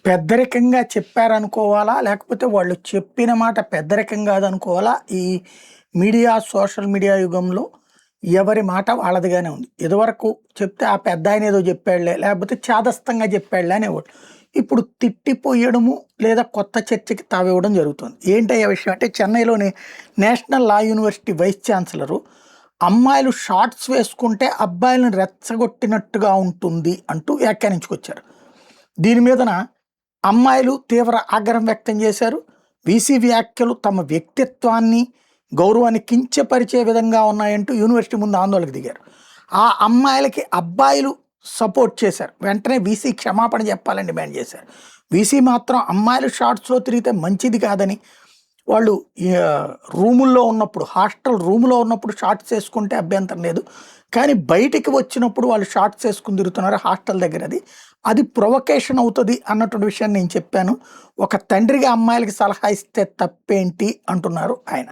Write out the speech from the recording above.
పెద్దరికంగా చెప్పారనుకోవాలా? లేకపోతే వాళ్ళు చెప్పిన మాట పెద్దరికం కాదనుకోవాలా? ఈ మీడియా, సోషల్ మీడియా యుగంలో ఎవరి మాట వాళ్ళదిగానే ఉంది. ఇదివరకు చెప్తే ఆ పెద్దాయన ఏదో చెప్పాడులే, లేకపోతే చాదస్తంగా చెప్పాడులే అనేవాళ్ళు. ఇప్పుడు తిట్టిపోయడము లేదా కొత్త చర్చకి తావివ్వడం జరుగుతుంది. ఏంటయ్యా విషయం అంటే చెన్నైలోని national law university vice chancellor అమ్మాయిలు షార్ట్స్ వేసుకుంటే అబ్బాయిలను రెచ్చగొట్టినట్టుగా ఉంటుంది అంటూ వ్యాఖ్యానించుకొచ్చారు. దీని మీదన అమ్మాయిలు తీవ్ర ఆగ్రహం వ్యక్తం చేశారు. వీసీ వ్యాఖ్యలు తమ వ్యక్తిత్వాన్ని, గౌరవాన్ని కించపరిచే విధంగా ఉన్నాయంటూ యూనివర్సిటీ ముందు ఆందోళనకు దిగారు. ఆ అమ్మాయిలకి అబ్బాయిలు సపోర్ట్ చేశారు. వెంటనే వీసీ క్షమాపణ చెప్పాలని డిమాండ్ చేశారు. వీసీ మాత్రం అమ్మాయిలు షార్ట్స్లో తిరిగితే మంచిది కాదని, వాళ్ళు రూముల్లో ఉన్నప్పుడు, హాస్టల్ రూములో ఉన్నప్పుడు షార్ట్స్ వేసుకుంటే అభ్యంతరం లేదు, కానీ బయటికి వచ్చినప్పుడు వాళ్ళు షార్ట్స్ వేసుకుని తిరుగుతున్నారు హాస్టల్ దగ్గర, అది ప్రొవకేషన్ అవుతుంది అన్నటువంటి విషయాన్ని నేను చెప్పాను. ఒక తండ్రిగా అమ్మాయిలకి సలహా ఇస్తే తప్పేంటి అంటున్నారు ఆయన.